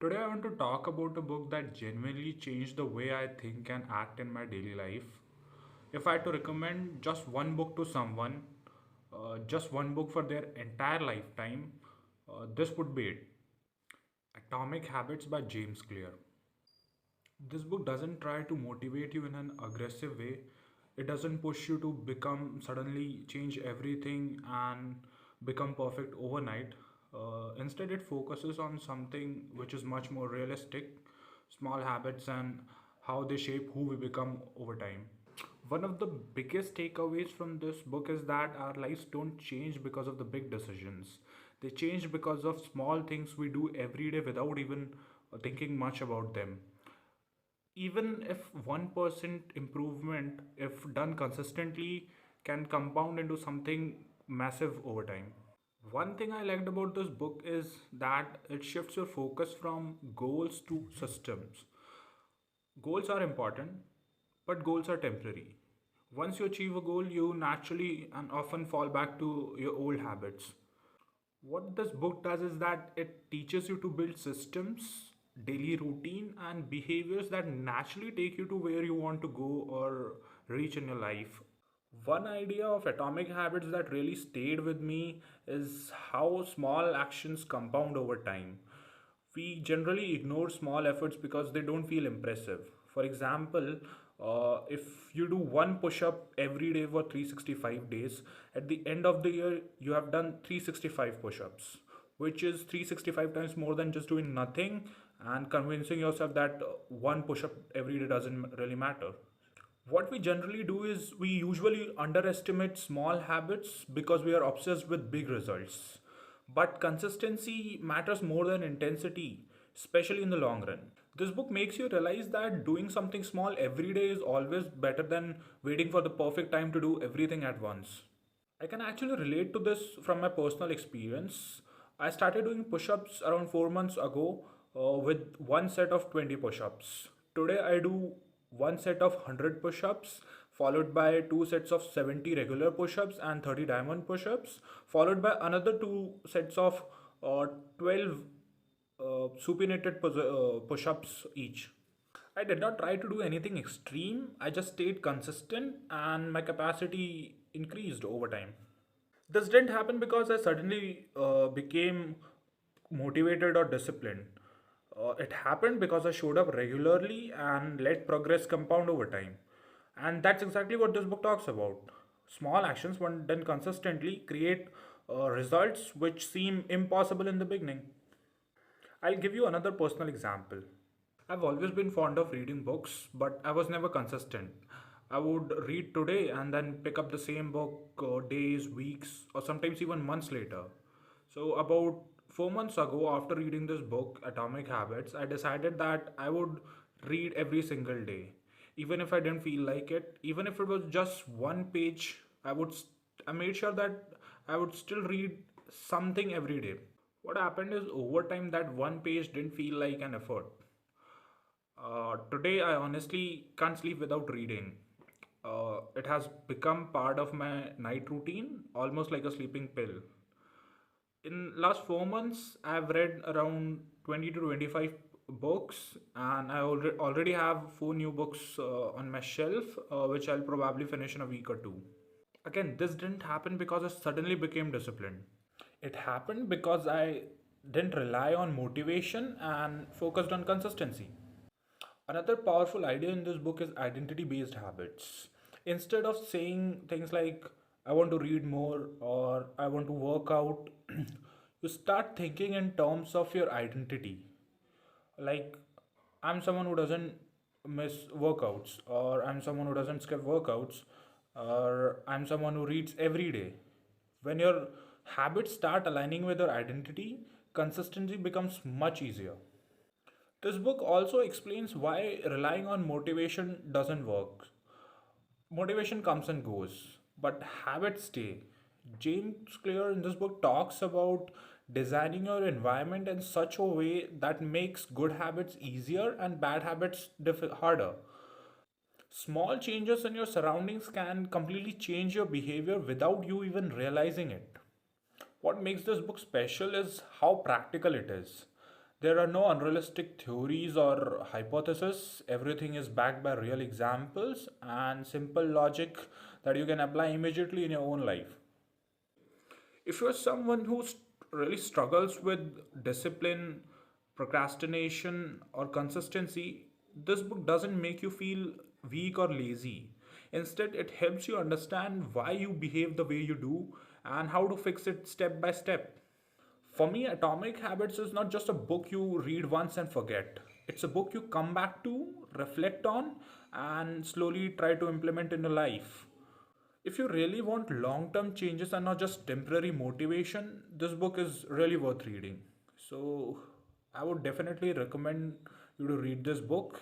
Today, I want to talk about a book that genuinely changed the way I think and act in my daily life. If I had to recommend just one book to someone, just one book for their entire lifetime, this would be it. Atomic Habits by James Clear. This book doesn't try to motivate you in an aggressive way. It doesn't push you to become suddenly change everything and become perfect overnight. Instead, it focuses on something which is much more realistic, small habits, and how they shape who we become over time. One of the biggest takeaways from this book is that our lives don't change because of the big decisions. They change because of small things we do every day without even thinking much about them. Even if 1% improvement, if done consistently, can compound into something massive over time. One thing I liked about this book is that it shifts your focus from goals to systems. Goals are important, but goals are temporary. Once you achieve a goal, you naturally and often fall back to your old habits. What this book does is that it teaches you to build systems, daily routine, and behaviors that naturally take you to where you want to go or reach in your life. One idea of atomic habits that really stayed with me is how small actions compound over time. We generally ignore small efforts because they don't feel impressive. For example, if you do one push up every day for 365 days, at the end of the year, you have done 365 push ups, which is 365 times more than just doing nothing and convincing yourself that one push up every day doesn't really matter. What we generally do is we usually underestimate small habits because we are obsessed with big results. But consistency matters more than intensity, especially in the long run. This book makes you realize that doing something small every day is always better than waiting for the perfect time to do everything at once. I can actually relate to this from my personal experience. I started doing push ups around 4 months ago with one set of 20 push ups. Today I do one set of 100 push ups, followed by two sets of 70 regular push ups and 30 diamond push ups, followed by another two sets of 12 supinated push ups each. I did not try to do anything extreme. I just stayed consistent and my capacity increased over time. This didn't happen because I suddenly became motivated or disciplined. It happened because I showed up regularly and let progress compound over time. And that's exactly what this book talks about. Small actions, when done consistently, create results which seem impossible in the beginning. I'll give you another personal example. I've always been fond of reading books, but I was never consistent. I would read today and then pick up the same book days, weeks, or sometimes even months later. So, about 4 months ago, after reading this book, Atomic Habits, I decided that I would read every single day. Even if I didn't feel like it, even if it was just one page, I made sure that I would still read something every day. What happened is over time that one page didn't feel like an effort. Today, I honestly can't sleep without reading. It has become part of my night routine, almost like a sleeping pill. In last 4 months, I've read around 20 to 25 books, and I already have four new books on my shelf, which I'll probably finish in a week or two. Again, this didn't happen because I suddenly became disciplined. It happened because I didn't rely on motivation and focused on consistency. Another powerful idea in this book is identity based habits. Instead of saying things like, I want to read more or I want to work out, you start thinking in terms of your identity. Like, I'm someone who doesn't miss workouts, or I'm someone who doesn't skip workouts, or I'm someone who reads every day. When your habits start aligning with your identity, consistency becomes much easier. This book also explains why relying on motivation doesn't work. Motivation comes and goes, but habits stay. James Clear in this book talks about designing your environment in such a way that makes good habits easier and bad habits harder. Small changes in your surroundings can completely change your behavior without you even realizing it. What makes this book special is how practical it is. There are no unrealistic theories or hypotheses. Everything is backed by real examples and simple logic that you can apply immediately in your own life. If you're someone who really struggles with discipline, procrastination, or consistency, this book doesn't make you feel weak or lazy. Instead, it helps you understand why you behave the way you do and how to fix it step by step. For me, Atomic Habits is not just a book you read once and forget. It's a book you come back to, reflect on, and slowly try to implement in your life. If you really want long term changes and not just temporary motivation, this book is really worth reading. So, I would definitely recommend you to read this book.